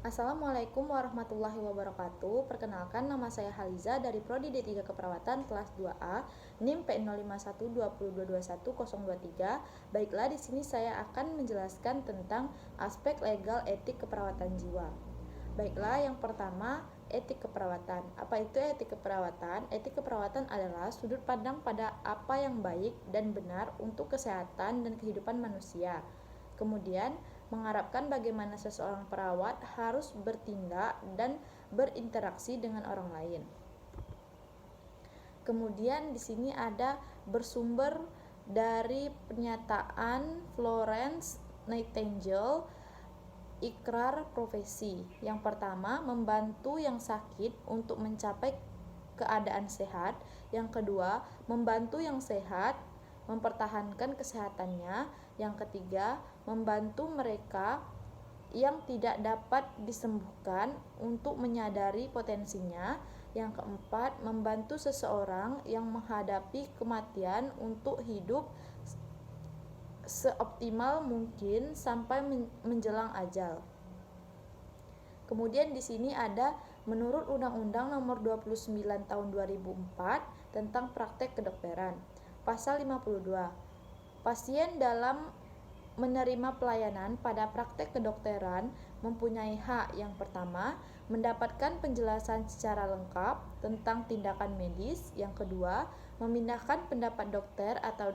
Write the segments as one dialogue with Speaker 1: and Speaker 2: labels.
Speaker 1: Assalamualaikum warahmatullahi wabarakatuh. Perkenalkan, nama saya Haliza dari Prodi D3 Keperawatan kelas 2A, NIM P0512221023. Baiklah, di sini saya akan menjelaskan tentang aspek legal etik keperawatan jiwa. Baiklah, yang pertama, etik keperawatan. Apa itu etik keperawatan? Etik keperawatan adalah sudut pandang pada apa yang baik dan benar untuk kesehatan dan kehidupan manusia. Kemudian, mengharapkan bagaimana seseorang perawat harus bertindak dan berinteraksi dengan orang lain. Kemudian di sini ada bersumber dari pernyataan Florence Nightingale, ikrar profesi. Yang pertama, membantu yang sakit untuk mencapai keadaan sehat. Yang kedua, membantu yang sehat mempertahankan kesehatannya. Yang ketiga, membantu mereka yang tidak dapat disembuhkan untuk menyadari potensinya. Yang keempat, membantu seseorang yang menghadapi kematian untuk hidup seoptimal mungkin sampai menjelang ajal. Kemudian di sini ada menurut Undang-Undang Nomor 29 Tahun 2004 tentang praktek kedokteran. Pasal 52. Pasien dalam menerima pelayanan pada praktek kedokteran mempunyai hak yang pertama, mendapatkan penjelasan secara lengkap tentang tindakan medis. Yang kedua, memindahkan pendapat dokter atau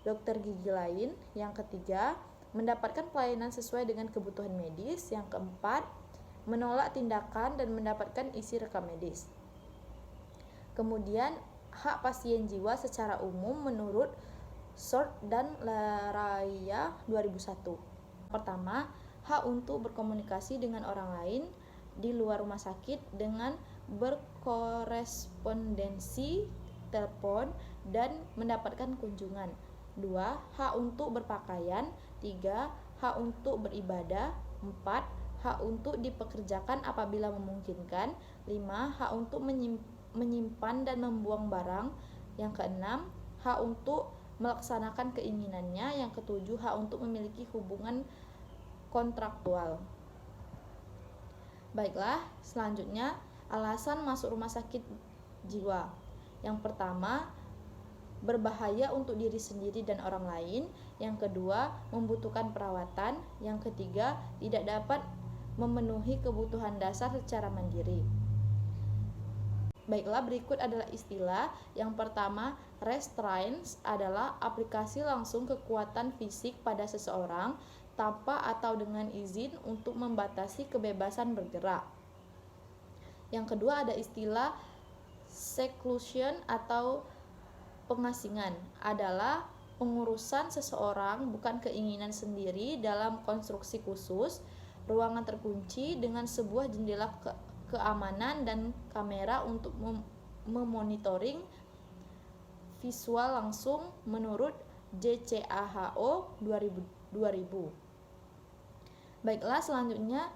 Speaker 1: dokter gigi lain. Yang ketiga, mendapatkan pelayanan sesuai dengan kebutuhan medis. Yang keempat, menolak tindakan dan mendapatkan isi rekam medis. Kemudian, hak pasien jiwa secara umum menurut Short dan Laraya 2001. Pertama, hak untuk berkomunikasi dengan orang lain di luar rumah sakit dengan berkorespondensi telepon dan mendapatkan kunjungan. 2. Hak untuk berpakaian. 3. Hak untuk beribadah. 4. Hak untuk dipekerjakan apabila memungkinkan. 5. Hak untuk menyimpan dan membuang barang. Yang keenam, hak untuk melaksanakan keinginannya. Yang ketujuh, hak untuk memiliki hubungan kontraktual. Baiklah, selanjutnya alasan masuk rumah sakit jiwa. Yang pertama, berbahaya untuk diri sendiri dan orang lain. Yang kedua, membutuhkan perawatan. Yang ketiga, tidak dapat memenuhi kebutuhan dasar secara mandiri. Baiklah, berikut adalah istilah. Yang pertama, restraints adalah aplikasi langsung kekuatan fisik pada seseorang tanpa atau dengan izin untuk membatasi kebebasan bergerak. Yang kedua, ada istilah seclusion atau pengasingan, adalah pengurusan seseorang bukan keinginan sendiri dalam konstruksi khusus, ruangan terkunci dengan sebuah jendela keamanan dan kamera untuk memonitoring visual langsung menurut JCAHO 2000. Baiklah, selanjutnya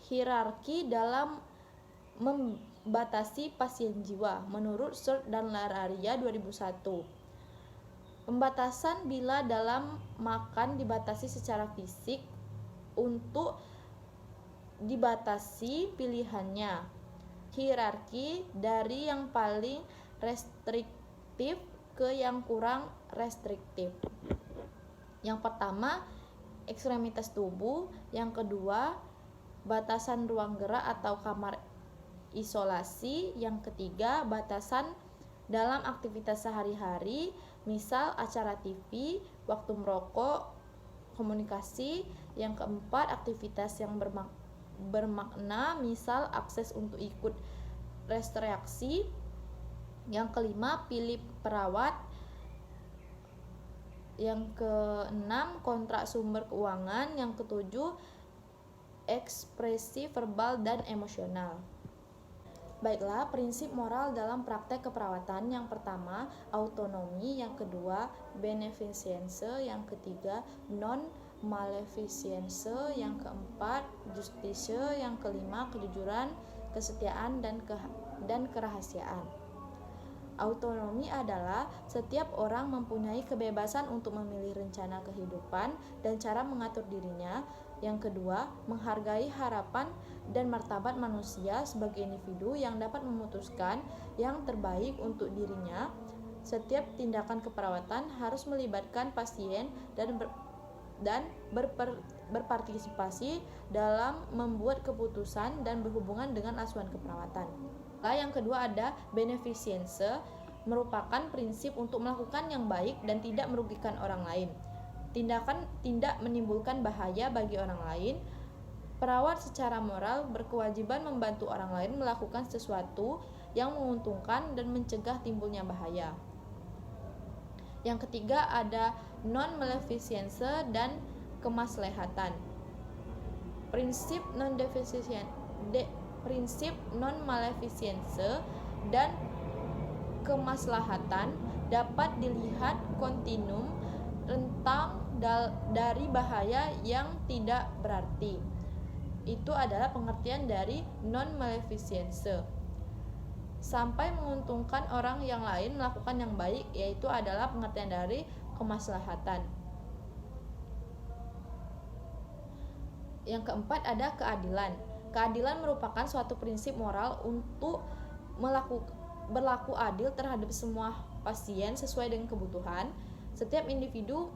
Speaker 1: hierarki dalam membatasi pasien jiwa menurut Short dan Lararia 2001. Pembatasan bila dalam makan dibatasi secara fisik untuk dibatasi pilihannya. Hierarki dari yang paling restriktif ke yang kurang restriktif. Yang pertama, ekstremitas tubuh. Yang kedua, batasan ruang gerak atau kamar isolasi. Yang ketiga, batasan dalam aktivitas sehari-hari, misal acara TV, waktu merokok, komunikasi. Yang keempat, aktivitas yang bermakna, misal akses untuk ikut reaksi. Yang kelima, pilih perawat. Yang keenam, kontrak sumber keuangan. Yang ketujuh, ekspresi verbal dan emosional. Baiklah, prinsip moral dalam praktek keperawatan. Yang pertama, autonomi. Yang kedua, beneficence. Yang ketiga, non-maleficence. Yang keempat, justice. Yang kelima, kejujuran, kesetiaan, dan kerahasiaan. Autonomi adalah setiap orang mempunyai kebebasan untuk memilih rencana kehidupan dan cara mengatur dirinya. Yang kedua, menghargai harapan dan martabat manusia sebagai individu yang dapat memutuskan yang terbaik untuk dirinya. Setiap tindakan keperawatan harus melibatkan pasien dan berpartisipasi dalam membuat keputusan dan berhubungan dengan asuhan keperawatan. Yang kedua ada beneficence, merupakan prinsip untuk melakukan yang baik dan tidak merugikan orang lain. Tindakan tidak menimbulkan bahaya bagi orang lain. Perawat secara moral berkewajiban membantu orang lain melakukan sesuatu yang menguntungkan dan mencegah timbulnya bahaya. Yang ketiga ada non-maleficence dan kemaslahatan. Prinsip non-maleficence dan kemaslahatan dapat dilihat kontinum rentang dari bahaya yang tidak berarti. Itu adalah pengertian dari non-maleficence. Sampai menguntungkan orang yang lain melakukan yang baik, yaitu adalah pengertian dari kemaslahatan. Yang keempat ada keadilan. Keadilan merupakan suatu prinsip moral untuk berlaku adil terhadap semua pasien sesuai dengan kebutuhan. Setiap individu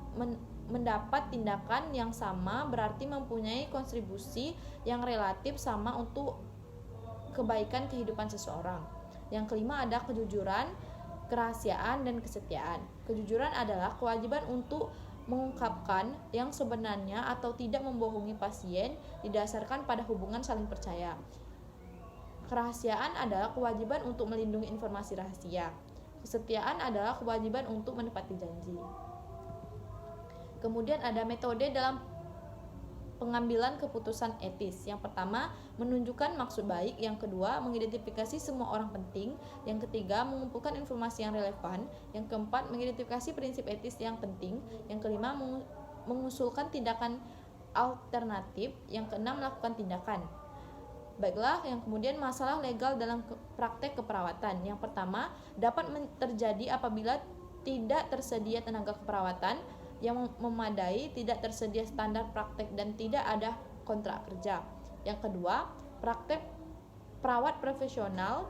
Speaker 1: mendapat tindakan yang sama berarti mempunyai kontribusi yang relatif sama untuk kebaikan kehidupan seseorang. Yang kelima ada kejujuran, kerahasiaan, dan kesetiaan. Kejujuran adalah kewajiban untuk mengungkapkan yang sebenarnya atau tidak membohongi pasien didasarkan pada hubungan saling percaya. Kerahasiaan adalah kewajiban untuk melindungi informasi rahasia. Kesetiaan adalah kewajiban untuk menepati janji. Kemudian ada metode dalam pengambilan keputusan etis. Yang pertama, menunjukkan maksud baik. Yang kedua, mengidentifikasi semua orang penting. Yang ketiga, mengumpulkan informasi yang relevan. Yang keempat, mengidentifikasi prinsip etis yang penting. Yang kelima, mengusulkan tindakan alternatif. Yang keenam, melakukan tindakan. Baiklah, yang kemudian masalah legal dalam praktek keperawatan. Yang pertama, dapat terjadi apabila tidak tersedia tenaga keperawatan yang memadai, tidak tersedia standar praktek, dan tidak ada kontrak kerja. Yang kedua, praktek perawat profesional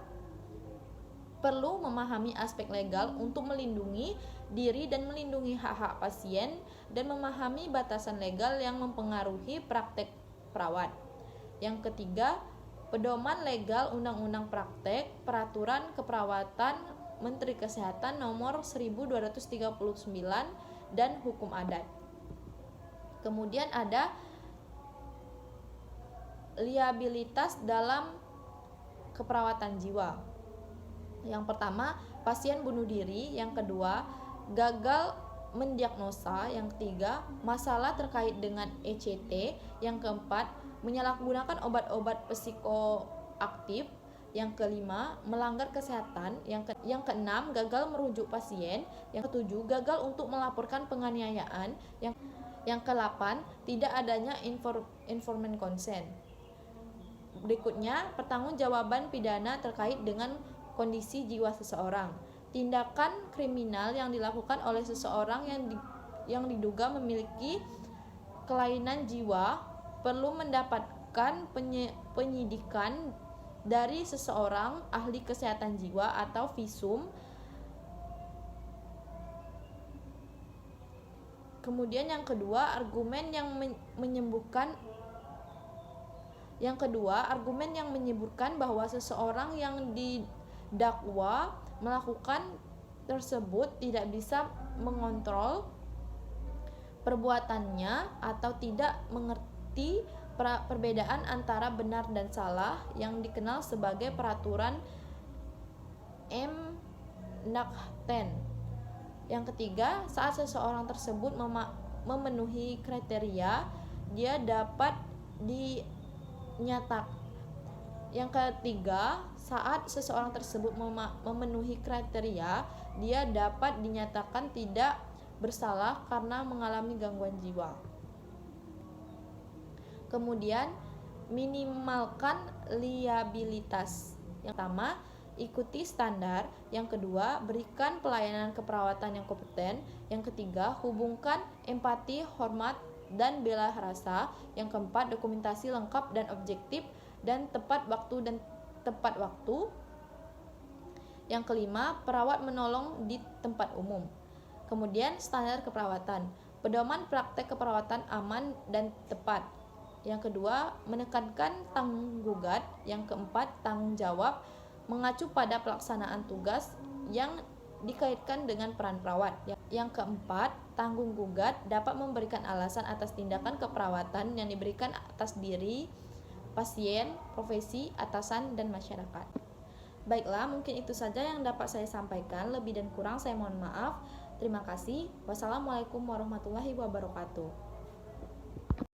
Speaker 1: perlu memahami aspek legal untuk melindungi diri dan melindungi hak-hak pasien dan memahami batasan legal yang mempengaruhi praktek perawat. Yang ketiga, pedoman legal Undang-Undang Praktek Peraturan Keperawatan Menteri Kesehatan Nomor 1239 dan hukum adat. Kemudian ada liabilitas dalam keperawatan jiwa. Yang pertama, pasien bunuh diri. Yang kedua, gagal mendiagnosa. Yang ketiga, masalah terkait dengan ECT. Yang keempat, menyalahgunakan obat-obat psikoaktif. Yang kelima, melanggar kesehatan. Yang keenam, gagal merujuk pasien. Yang ketujuh, gagal untuk melaporkan penganiayaan. Yang kedelapan, tidak adanya informed consent. Berikutnya, pertanggungjawaban pidana terkait dengan kondisi jiwa seseorang. Tindakan kriminal yang dilakukan oleh seseorang yang diduga memiliki kelainan jiwa perlu mendapatkan penyidikan dari seseorang ahli kesehatan jiwa atau visum. Kemudian yang kedua, argumen yang menyembuhkan. Yang kedua, argumen yang menyebutkan bahwa seseorang yang didakwa melakukan tersebut tidak bisa mengontrol perbuatannya atau tidak mengerti perbedaan antara benar dan salah yang dikenal sebagai peraturan M-Nakten. Yang ketiga, saat seseorang tersebut memenuhi kriteria, dia dapat dinyatakan. Yang ketiga, saat seseorang tersebut memenuhi kriteria, dia dapat dinyatakan tidak bersalah karena mengalami gangguan jiwa. Kemudian, minimalkan liabilitas. Yang pertama, ikuti standar. Yang kedua, berikan pelayanan keperawatan yang kompeten. Yang ketiga, hubungkan empati, hormat, dan bela rasa. Yang keempat, dokumentasi lengkap dan objektif dan tepat waktu. Yang kelima, perawat menolong di tempat umum. Kemudian, standar keperawatan. Pedoman praktek keperawatan aman dan tepat. Yang kedua, menekankan tanggung gugat. Yang keempat, tanggung jawab, mengacu pada pelaksanaan tugas yang dikaitkan dengan peran perawat. Yang keempat, tanggung gugat dapat memberikan alasan atas tindakan keperawatan yang diberikan atas diri, pasien, profesi, atasan, dan masyarakat. Baiklah, mungkin itu saja yang dapat saya sampaikan. Lebih dan kurang saya mohon maaf. Terima kasih. Wassalamualaikum warahmatullahi wabarakatuh.